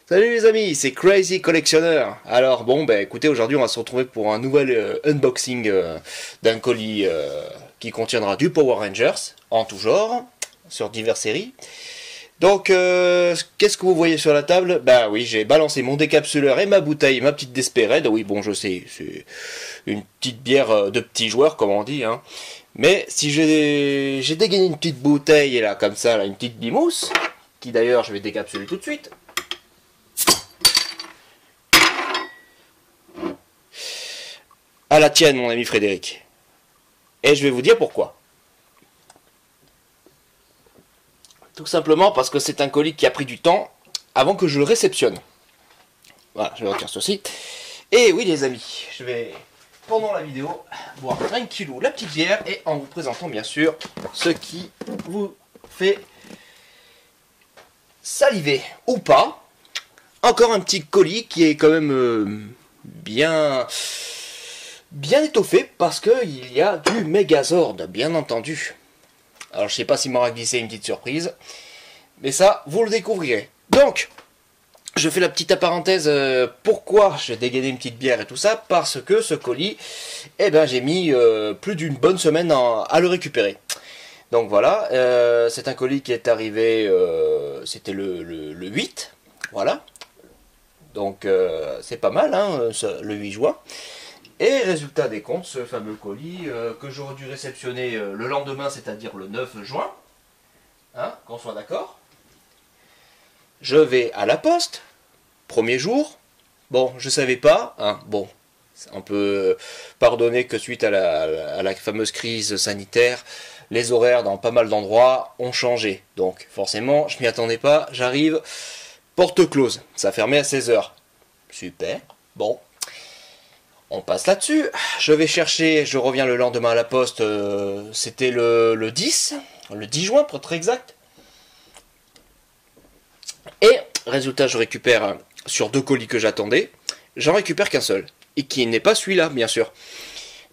Salut les amis, c'est Crazy Collectionneur. Alors bon, écoutez, aujourd'hui on va se retrouver pour un nouvel unboxing d'un colis qui contiendra du Power Rangers, en tout genre, sur diverses séries. Donc, qu'est-ce que vous voyez sur la table? Bah oui, j'ai balancé mon décapsuleur et ma bouteille, ma petite Desperade. Oui, bon, je sais, c'est une petite bière de petit joueur, comme on dit, hein. Mais si j'ai dégainé une petite bouteille, là, comme ça, là, une petite bimousse, qui d'ailleurs je vais décapsuler tout de suite. À la tienne, mon ami Frédéric. Et je vais vous dire pourquoi. Tout simplement parce que c'est un colis qui a pris du temps avant que je le réceptionne. Voilà, je vais retirer ceci. Et oui les amis, je vais, pendant la vidéo, boire tranquillou la petite bière et en vous présentant bien sûr ce qui vous fait saliver ou pas. Encore un petit colis qui est quand même bien étoffé parce qu'il y a du Megazord, bien entendu. Alors je sais pas s'il m'aura glissé une petite surprise, mais ça, vous le découvrirez. Donc, je fais la petite parenthèse, pourquoi j'ai dégainé une petite bière et tout ça, parce que ce colis, eh ben j'ai mis plus d'une bonne semaine à le récupérer. Donc voilà, c'est un colis qui est arrivé, c'était le 8, voilà. Donc c'est pas mal, hein, le 8 juin. Et résultat des comptes, ce fameux colis que j'aurais dû réceptionner le lendemain, c'est-à-dire le 9 juin, hein, qu'on soit d'accord. Je vais à la poste, premier jour, bon, je savais pas, hein, bon, on peut pardonner que suite à la fameuse crise sanitaire, les horaires dans pas mal d'endroits ont changé. Donc forcément, je m'y attendais pas, j'arrive, porte close, ça fermait à 16 h. Super, bon. On passe là-dessus, je vais chercher, je reviens le lendemain à la poste, c'était le 10 juin pour être exact. Et résultat, je récupère sur 2 colis que j'attendais, j'en récupère qu'un seul, et qui n'est pas celui-là bien sûr.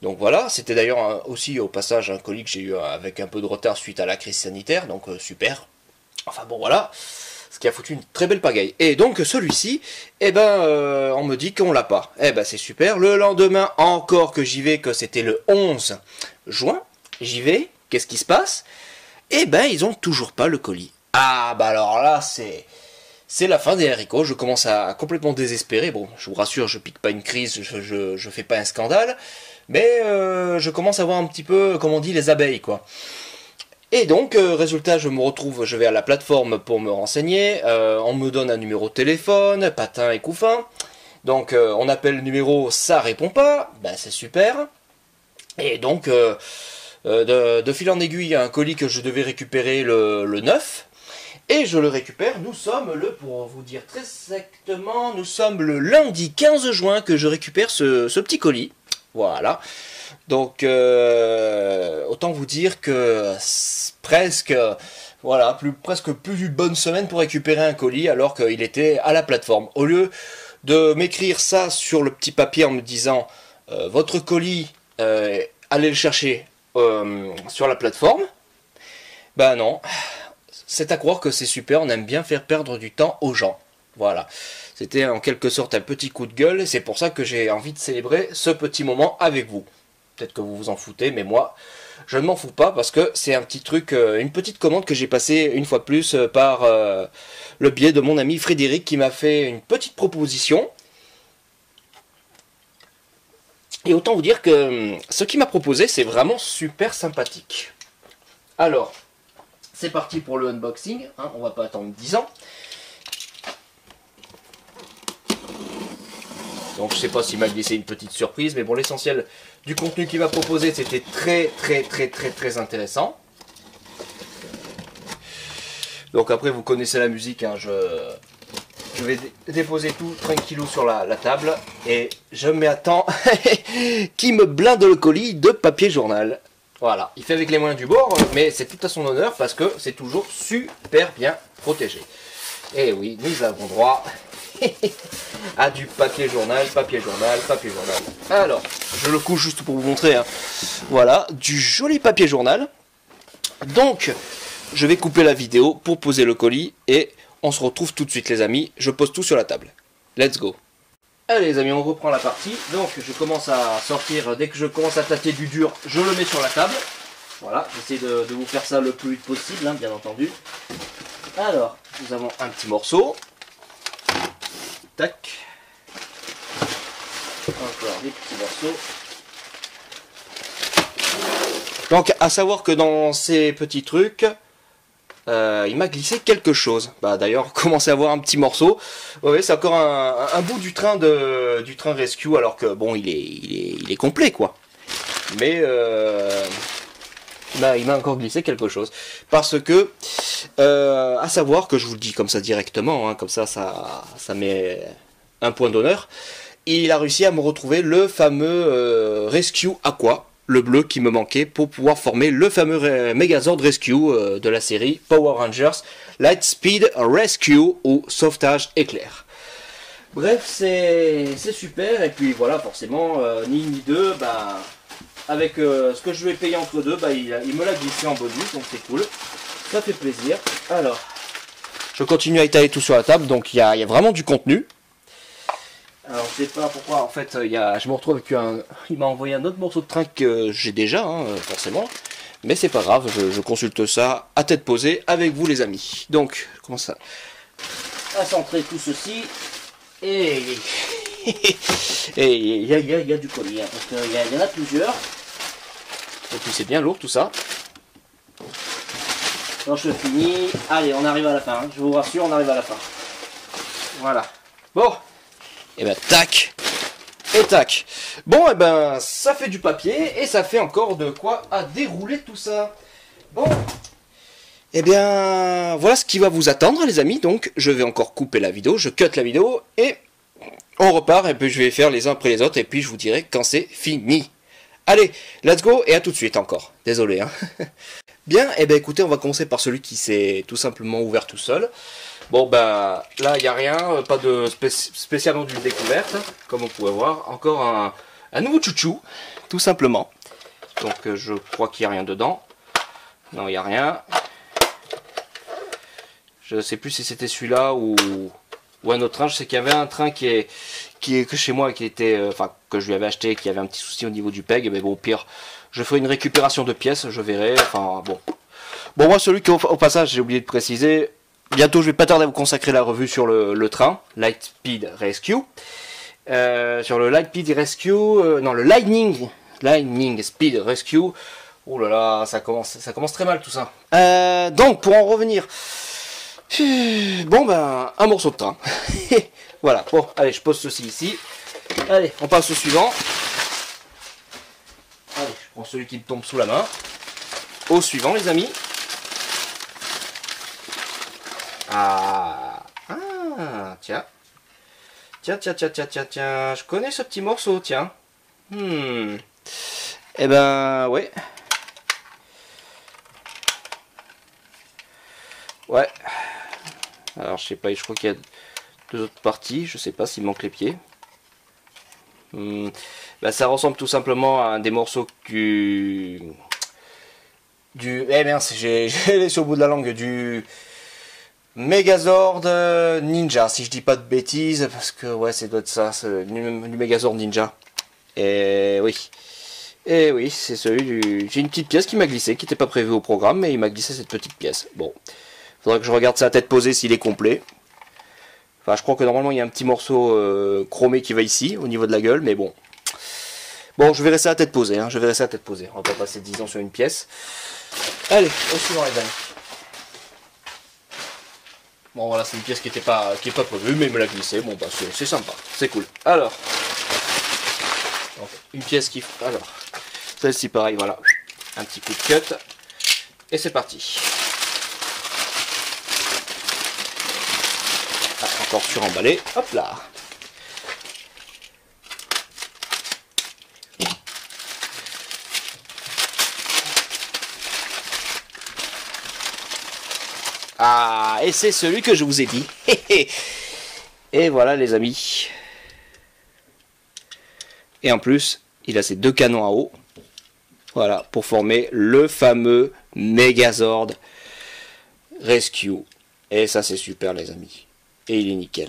Donc voilà, c'était d'ailleurs aussi au passage un colis que j'ai eu avec un peu de retard suite à la crise sanitaire, donc super. Enfin bon voilà. Ce qui a foutu une très belle pagaille. Et donc celui-ci, eh ben, on me dit qu'on l'a pas. Eh ben c'est super. Le lendemain encore que j'y vais, que c'était le 11 juin, j'y vais. Qu'est-ce qui se passe? Eh ben ils ont toujours pas le colis. Ah bah alors là c'est la fin des haricots. Je commence à complètement désespérer. Bon, je vous rassure, je pique pas une crise, je fais pas un scandale, mais je commence à voir un petit peu, comme on dit, les abeilles quoi. Et donc, résultat, je me retrouve, je vais à la plateforme pour me renseigner, on me donne un numéro de téléphone, patin et couffin, donc on appelle le numéro, ça répond pas, ben c'est super, et donc, de fil en aiguille, il y a un colis que je devais récupérer le 9, et je le récupère, nous sommes pour vous dire très exactement, nous sommes le lundi 15 juin que je récupère ce petit colis, voilà. Donc, autant vous dire que presque, voilà, presque plus d'une bonne semaine pour récupérer un colis alors qu'il était à la plateforme. Au lieu de m'écrire ça sur le petit papier en me disant votre colis, allez le chercher sur la plateforme, ben non, c'est à croire que c'est super, on aime bien faire perdre du temps aux gens. Voilà, c'était en quelque sorte un petit coup de gueule et c'est pour ça que j'ai envie de célébrer ce petit moment avec vous. Peut-être que vous vous en foutez, mais moi, je ne m'en fous pas parce que c'est un petit truc, une petite commande que j'ai passée une fois plus par le biais de mon ami Frédéric qui m'a fait une petite proposition. Et autant vous dire que ce qu'il m'a proposé, c'est vraiment super sympathique. Alors, c'est parti pour le unboxing, hein, on va pas attendre 10 ans. Donc je sais pas s'il m'a glissé une petite surprise, mais bon, l'essentiel du contenu qu'il m'a proposé, c'était très intéressant. Donc après, vous connaissez la musique, hein, je vais déposer tout tranquillou sur la table, et je m'attends qui me blinde le colis de papier journal. Voilà, il fait avec les moyens du bord, mais c'est tout à son honneur, parce que c'est toujours super bien protégé. Et oui, nous avons droit à du papier journal. Alors, je le couche juste pour vous montrer, hein. Voilà, du joli papier journal. Donc, je vais couper la vidéo pour poser le colis et on se retrouve tout de suite les amis, je pose tout sur la table. Let's go. Allez les amis, on reprend la partie. Donc je commence à sortir, dès que je commence à tâter du dur, je le mets sur la table. Voilà, j'essaie de vous faire ça le plus vite possible, hein, bien entendu. Alors, nous avons un petit morceau. Tac. Encore des petits morceaux. Donc à savoir que dans ces petits trucs, il m'a glissé quelque chose. Bah d'ailleurs, commencez à voir un petit morceau. Ouais, c'est encore un bout du train Rescue, alors que bon, il est complet quoi. Mais il m'a encore glissé quelque chose. Parce que, à savoir que je vous le dis comme ça directement, hein, comme ça met un point d'honneur. Il a réussi à me retrouver le fameux Rescue Aqua. Le bleu qui me manquait pour pouvoir former le fameux Megazord Rescue de la série Power Rangers Lightspeed Rescue ou Sauvetage Éclair. Bref, c'est super, et puis voilà, forcément, ni une ni deux, bah, avec ce que je vais payer entre deux, bah, il me l'a glissé en bonus, donc c'est cool, ça fait plaisir. Alors, je continue à étaler tout sur la table, donc il y a vraiment du contenu. Alors je sais pas pourquoi en fait je me retrouve avec il m'a envoyé un autre morceau de train que j'ai déjà hein, forcément, mais c'est pas grave, je consulte ça à tête posée avec vous les amis. Donc je commence à centrer tout ceci et il y a du colis hein, parce qu'il y en a plusieurs et puis c'est bien lourd tout ça. Donc je finis, allez on arrive à la fin, hein. Je vous rassure on arrive à la fin. Voilà, bon. Et ben tac et tac. Bon et ben ça fait du papier et ça fait encore de quoi à dérouler tout ça. Bon. Et bien voilà ce qui va vous attendre les amis. Donc je vais encore couper la vidéo, je cut la vidéo et on repart et puis je vais faire les uns après les autres et puis je vous dirai quand c'est fini. Allez, let's go et à tout de suite encore. Désolé hein. Bien, et ben écoutez, on va commencer par celui qui s'est tout simplement ouvert tout seul. Bon ben là il n'y a rien, pas de spécialement d'une découverte, comme on pouvait voir. Encore un nouveau chouchou, tout simplement. Donc je crois qu'il n'y a rien dedans. Non, il n'y a rien. Je ne sais plus si c'était celui-là ou un autre train. Je sais qu'il y avait un train qui est que chez moi, qui était, enfin que je lui avais acheté, qui avait un petit souci au niveau du peg. Mais bon, au pire, je ferai une récupération de pièces, je verrai. Enfin bon. Bon moi celui qui au passage j'ai oublié de préciser. Bientôt, je vais pas tarder à vous consacrer la revue sur le train, Lightspeed Rescue. Sur le Lightspeed Rescue, non, le Lightning Speed Rescue. Oh là là, ça commence très mal tout ça. Donc, pour en revenir, bon ben, un morceau de train. Voilà, bon, allez, je pose ceci ici. Allez, on passe au suivant. Allez, je prends celui qui me tombe sous la main. Au suivant, les amis. Ah, tiens. Tiens, je connais ce petit morceau, tiens. Eh ben, ouais. Ouais. Alors, je sais pas, je crois qu'il y a deux autres parties. Je sais pas s'il manque les pieds. Bah, ça ressemble tout simplement à un des morceaux eh merde, j'ai laissé au bout de la langue du Megazord Ninja, si je dis pas de bêtises, parce que ouais, c'est doit être ça, c'est du Megazord Ninja. Et oui, c'est celui du. J'ai une petite pièce qui m'a glissé, qui n'était pas prévue au programme, mais il m'a glissé cette petite pièce. Bon, faudrait que je regarde sa tête posée s'il est complet. Enfin, je crois que normalement il y a un petit morceau chromé qui va ici, au niveau de la gueule, mais bon. Bon, je verrai ça à tête posée, hein, je verrai ça à tête posée. On va pas passer 10 ans sur une pièce. Allez, au suivant les amis. Bon voilà, c'est une pièce qui est pas prévue, mais il me l'a glissé, bon bah c'est sympa, c'est cool. Alors, donc, une pièce qui... Alors, celle-ci pareil, voilà, un petit coup de cut, et c'est parti. Ah, encore suremballé, hop là. Ah, et c'est celui que je vous ai dit. Et voilà les amis. Et en plus, il a ses deux canons à eau. Voilà, pour former le fameux Megazord Rescue Et ça c'est super les amis. Et il est nickel.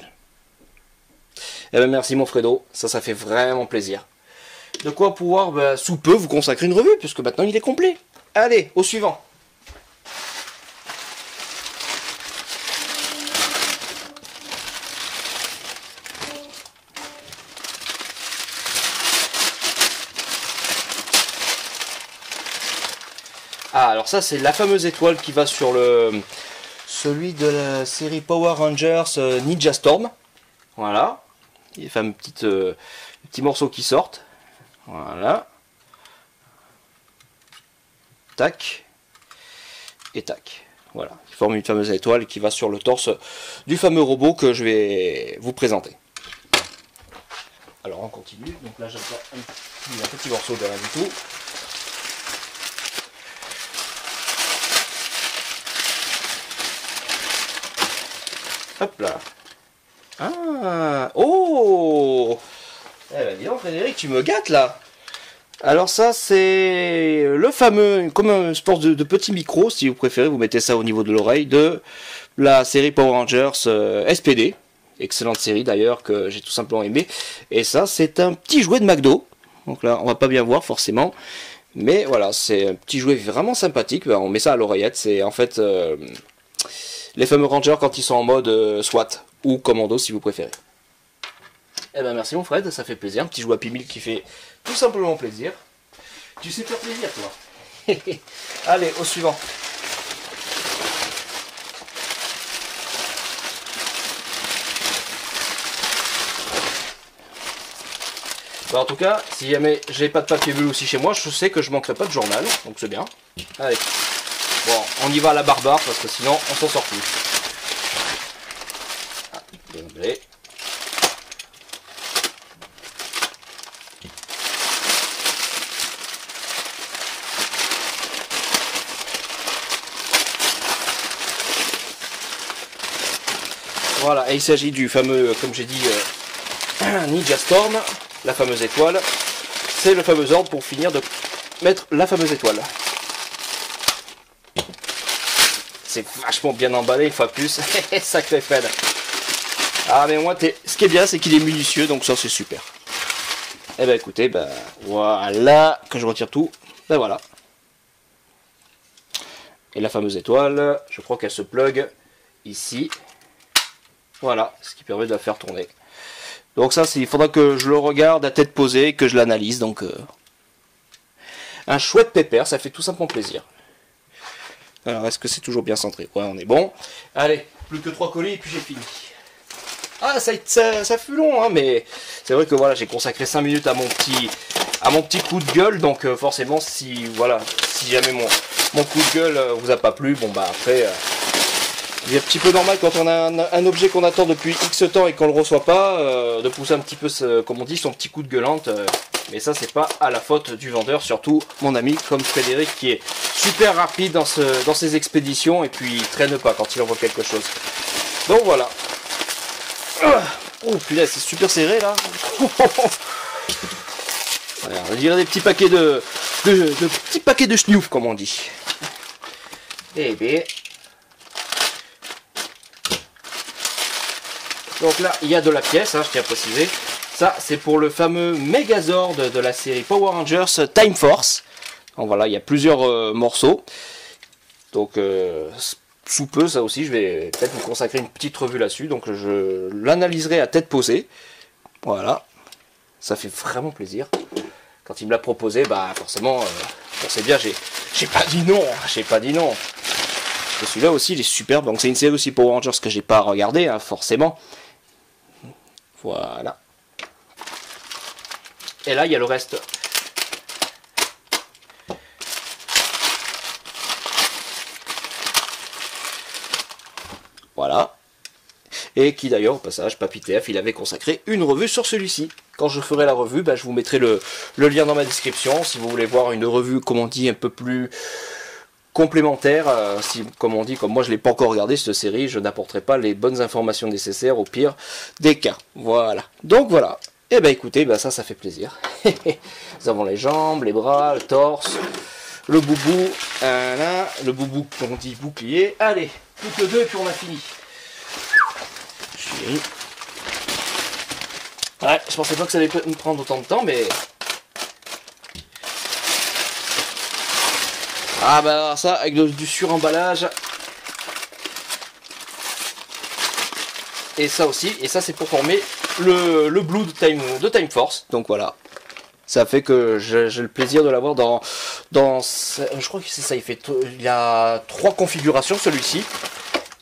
Eh ben merci mon Fredo, ça fait vraiment plaisir. De quoi pouvoir sous peu vous consacrer une revue, puisque maintenant il est complet. Allez, au suivant. Ah, alors ça c'est la fameuse étoile qui va sur celui de la série Power Rangers Ninja Storm. Voilà. Il y a un petit morceau qui sortent. Voilà. Tac. Et tac. Voilà. Il forme une fameuse étoile qui va sur le torse du fameux robot que je vais vous présenter. Alors on continue. Donc là j'attends un petit morceau de rien du tout. Hop là. Ah. Oh. Eh ben dis donc Frédéric, tu me gâtes là. Alors ça c'est le fameux, comme un sport de petit micro, si vous préférez, vous mettez ça au niveau de l'oreille, de la série Power Rangers SPD. Excellente série d'ailleurs que j'ai tout simplement aimé. Et ça c'est un petit jouet de McDo. Donc là on va pas bien voir forcément. Mais voilà, c'est un petit jouet vraiment sympathique. On met ça à l'oreillette. C'est en fait les fameux Rangers quand ils sont en mode SWAT ou commando si vous préférez. Eh ben merci mon Fred, ça fait plaisir. Un petit jouet Happy Meal qui fait tout simplement plaisir. Tu sais faire plaisir toi. Allez, au suivant. Bon, en tout cas, si jamais j'ai pas de papier bulle aussi chez moi, je sais que je manquerai pas de journal, donc c'est bien. Allez. Bon, on y va à la barbare parce que sinon on s'en sort plus. Ah, désolé. Voilà, et il s'agit du fameux, comme j'ai dit, Ninja Storm, la fameuse étoile. C'est le fameux ordre pour finir de mettre la fameuse étoile. C'est vachement bien emballé, une fois plus. Sacré Fred. Ah mais moi, ce qui est bien, c'est qu'il est minutieux, donc ça c'est super. Eh ben écoutez, ben voilà, que je retire tout. Ben voilà. Et la fameuse étoile, je crois qu'elle se plug ici. Voilà, ce qui permet de la faire tourner. Donc ça, il faudra que je le regarde à tête posée, que je l'analyse. Donc un chouette pépère, ça fait tout simplement plaisir. Alors, est-ce que c'est toujours bien centré? Ouais, on est bon. Allez, plus que 3 colis et puis j'ai fini. Ah, ça fut long, hein, mais c'est vrai que voilà, j'ai consacré 5 minutes à mon petit coup de gueule. Donc forcément, si jamais mon coup de gueule vous a pas plu, bon bah après... il est un petit peu normal quand on a un objet qu'on attend depuis X temps et qu'on le reçoit pas, de pousser un petit peu, comme on dit, son petit coup de gueulante. Mais ça, c'est pas à la faute du vendeur, surtout mon ami comme Frédéric qui est super rapide dans ses expéditions et puis il traîne pas quand il envoie quelque chose. Donc voilà. Oh putain, c'est super serré là. Voilà, on dirait des petits paquets de petits paquets de schnouf comme on dit. Eh bien. Donc là, il y a de la pièce, hein, je tiens à préciser. Ça, c'est pour le fameux Megazord de la série Power Rangers Time Force. Donc voilà, il y a plusieurs morceaux. Donc, sous peu, ça aussi, je vais peut-être vous consacrer une petite revue là-dessus. Donc, je l'analyserai à tête posée. Voilà. Ça fait vraiment plaisir. Quand il me l'a proposé, bah forcément, on sait bien, j'ai pas dit non. J'ai pas dit non. Et celui-là aussi, il est superbe. Donc, c'est une série aussi Power Rangers que j'ai pas regardé, hein, forcément. Voilà. Et là, il y a le reste. Voilà. Et qui d'ailleurs, au passage, Papy TF, il avait consacré une revue sur celui-ci. Quand je ferai la revue, bah, je vous mettrai le lien dans ma description. Si vous voulez voir une revue, comme on dit, un peu plus complémentaire, si, comme on dit, comme moi je ne l'ai pas encore regardé cette série, je n'apporterai pas les bonnes informations nécessaires au pire des cas. Voilà. Donc voilà. Et ben écoutez, ben ça fait plaisir. Nous avons les jambes, les bras, le torse, le boubou, là, le boubou, comme on dit, bouclier. Allez, plus que 2 et puis on a fini. Ouais, je pensais pas que ça allait me prendre autant de temps, mais... Ah bah alors ça, avec du suremballage. Et ça aussi, et ça c'est pour former le Blue de Time Force. Donc voilà. Ça fait que j'ai le plaisir de l'avoir dans... Je crois que c'est ça, il y a 3 configurations celui-ci.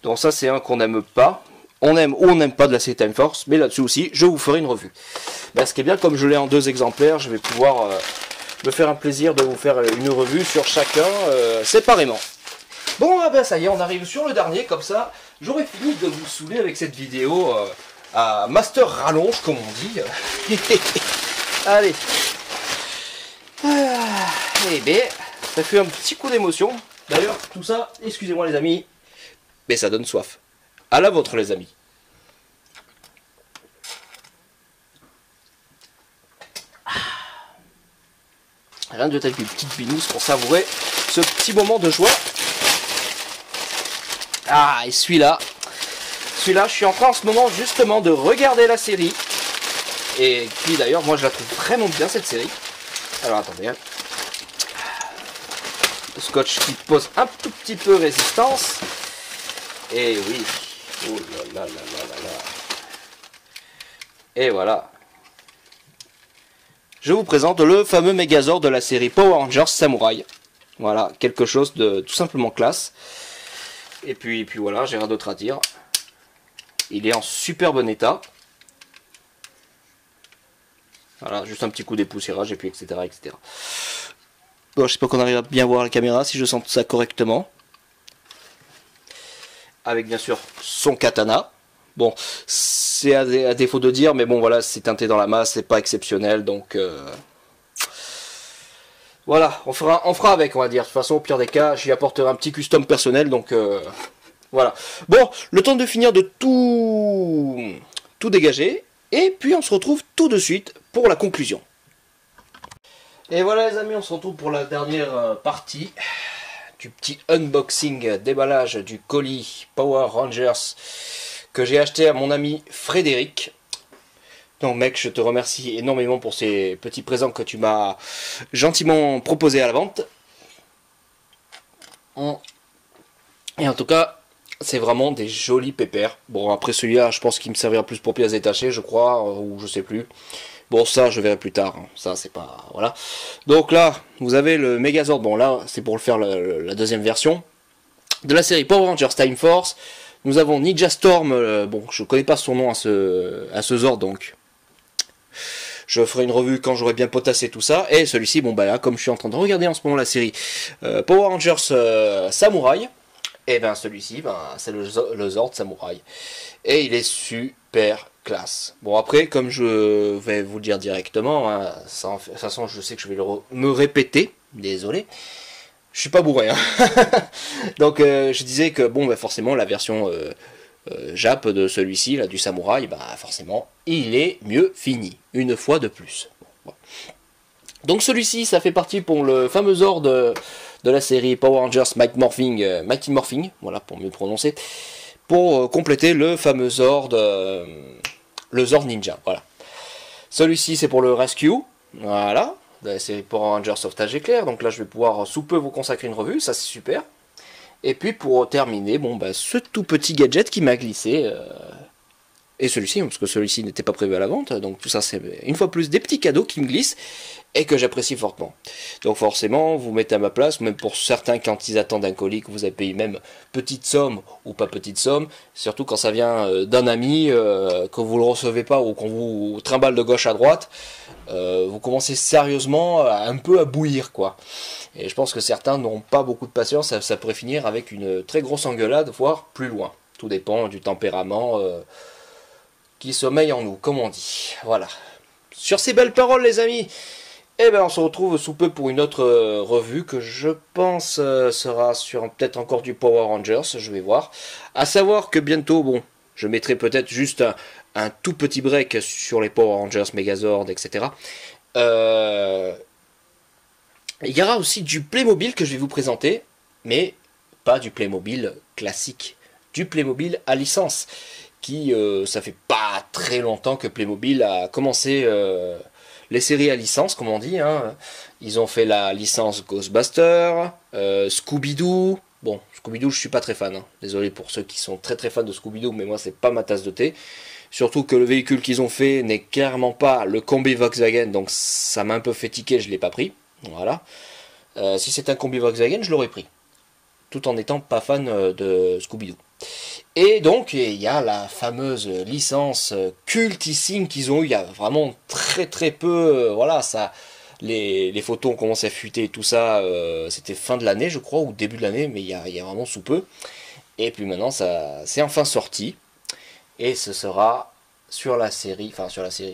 Donc ça c'est un qu'on n'aime pas. On aime ou on n'aime pas de la série Time Force, mais là-dessus aussi, je vous ferai une revue. Ben, ce qui est bien, comme je l'ai en 2 exemplaires, je vais pouvoir me faire un plaisir de vous faire une revue sur chacun séparément. Bon, ben ça y est, on arrive sur le dernier, comme ça, j'aurai fini de vous saouler avec cette vidéo à master rallonge, comme on dit. Allez. Eh bien, ça fait un petit coup d'émotion. D'ailleurs, tout ça, excusez-moi les amis, mais ça donne soif. À la vôtre les amis. Rien de tel qu'une petite binouse pour savourer ce petit moment de joie. Ah, et celui-là, je suis en train en ce moment justement de regarder la série. Et puis d'ailleurs, moi je la trouve vraiment bien cette série. Alors attendez, hein. Le scotch qui pose un tout petit peu résistance. Et oui. Oh là là là là là. Et voilà. Je vous présente le fameux Megazord de la série Power Rangers Samurai. Voilà, quelque chose de tout simplement classe. Et puis voilà, j'ai rien d'autre à dire. Il est en super bon état. Voilà, juste un petit coup dépoussiérage et puis etc. etc. Bon, je sais pas qu'on arrive à bien voir la caméra, si je sens ça correctement. Avec bien sûr son katana. Bon, c'est à défaut de dire, mais bon voilà, c'est teinté dans la masse, c'est pas exceptionnel, donc voilà, on fera avec, on va dire. De toute façon, au pire des cas, j'y apporterai un petit custom personnel, donc voilà. Bon, le temps de finir de tout dégager, et puis on se retrouve tout de suite pour la conclusion. Et voilà les amis, on se retrouve pour la dernière partie du petit unboxing, déballage du colis Power Rangers que j'ai acheté à mon ami Frédéric. Donc mec, je te remercie énormément pour ces petits présents que tu m'as gentiment proposés à la vente. Et en tout cas, c'est vraiment des jolis pépères. Bon, après celui-là, je pense qu'il me servira plus pour pièces détachées, je crois, ou je sais plus. Bon, ça, je verrai plus tard. Ça, c'est pas... Voilà. Donc là, vous avez le Megazord. Bon, là, c'est pour le faire la deuxième version de la série Power Rangers Time Force. Nous avons Ninja Storm. Bon, je connais pas son nom à ce Zord, donc je ferai une revue quand j'aurai bien potassé tout ça. Et celui-ci, bon, bah là, comme je suis en train de regarder en ce moment la série Power Rangers Samurai, et ben celui-ci, ben, c'est le Zord Samurai. Et il est super classe. Bon après, comme je vais vous le dire directement, hein, de toute façon je sais que je vais me répéter, désolé, je suis pas bourré. Hein. Donc je disais que bon, bah, forcément la version Jap de celui-ci, là du Samouraï, bah forcément il est mieux fini, une fois de plus. Bon, voilà. Donc celui-ci, ça fait partie pour le fameux Zord de la série Power Rangers Mighty Morphing, voilà pour mieux prononcer, pour compléter le fameux Zord, le Zord Ninja, voilà. Celui-ci c'est pour le Rescue, voilà, de la série Power Rangers Sauvetage Éclair, donc là je vais pouvoir sous peu vous consacrer une revue, ça c'est super. Et puis pour terminer, bon bah ce tout petit gadget qui m'a glissé, et celui-ci, parce que celui-ci n'était pas prévu à la vente, donc tout ça c'est une fois plus des petits cadeaux qui me glissent, et que j'apprécie fortement. Donc forcément, vous mettez à ma place, même pour certains quand ils attendent un colis, que vous avez payé même petite somme ou pas petite somme, surtout quand ça vient d'un ami, que vous le recevez pas ou qu'on vous trimballe de gauche à droite, vous commencez sérieusement un peu à bouillir quoi. Et je pense que certains n'auront pas beaucoup de patience, ça pourrait finir avec une très grosse engueulade, voire plus loin. Tout dépend du tempérament qui sommeille en nous, comme on dit. Voilà. Sur ces belles paroles les amis, et ben on se retrouve sous peu pour une autre revue que je pense sera sur peut-être encore du Power Rangers, je vais voir. À savoir que bientôt, bon, je mettrai peut-être juste un tout petit break sur les Power Rangers, Megazord, etc. Il y aura aussi du Playmobil que je vais vous présenter, mais pas du Playmobil classique, du Playmobil à licence, qui ça fait pas très longtemps que Playmobil a commencé les séries à licence, comme on dit. Hein. Ils ont fait la licence Ghostbusters, Scooby-Doo. Bon, Scooby-Doo, je suis pas très fan. Hein. Désolé pour ceux qui sont très très fans de Scooby-Doo, mais moi c'est pas ma tasse de thé. Surtout que le véhicule qu'ils ont fait n'est clairement pas le combi Volkswagen, donc ça m'a un peu fait tiquer, je l'ai pas pris. Voilà. Si c'était un combi Volkswagen, je l'aurais pris. Tout en n'étant pas fan de Scooby-Doo. Et donc, il y a la fameuse licence cultissime qu'ils ont eu il y a vraiment très très peu. Voilà, ça, les photos ont commencé à fuiter et tout ça. C'était fin de l'année, je crois, ou début de l'année, mais il y a vraiment sous peu. Et puis maintenant, ça, c'est enfin sorti. Et ce sera sur la série,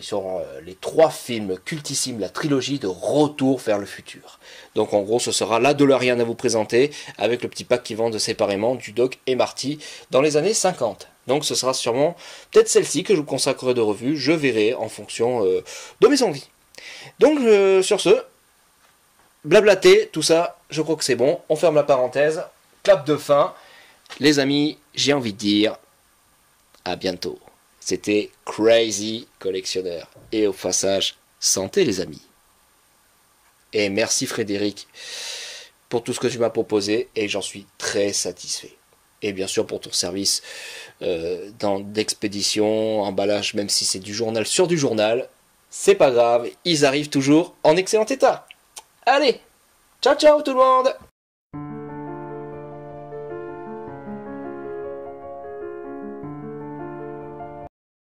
sur les 3 films cultissimes, la trilogie de Retour vers le futur. Donc en gros, ce sera la DeLorean à vous présenter, avec le petit pack qui vendent séparément du Doc et Marty dans les années 50. Donc ce sera sûrement peut-être celle-ci que je vous consacrerai de revue, je verrai en fonction de mes envies. Donc sur ce, blablaté, tout ça, je crois que c'est bon, on ferme la parenthèse, clap de fin. Les amis, j'ai envie de dire à bientôt. C'était Crazy Collectionneur. Et au passage, santé les amis. Et merci Frédéric pour tout ce que tu m'as proposé et j'en suis très satisfait. Et bien sûr pour ton service d'expédition, emballage, même si c'est du journal sur du journal, c'est pas grave, ils arrivent toujours en excellent état. Allez, ciao ciao tout le monde!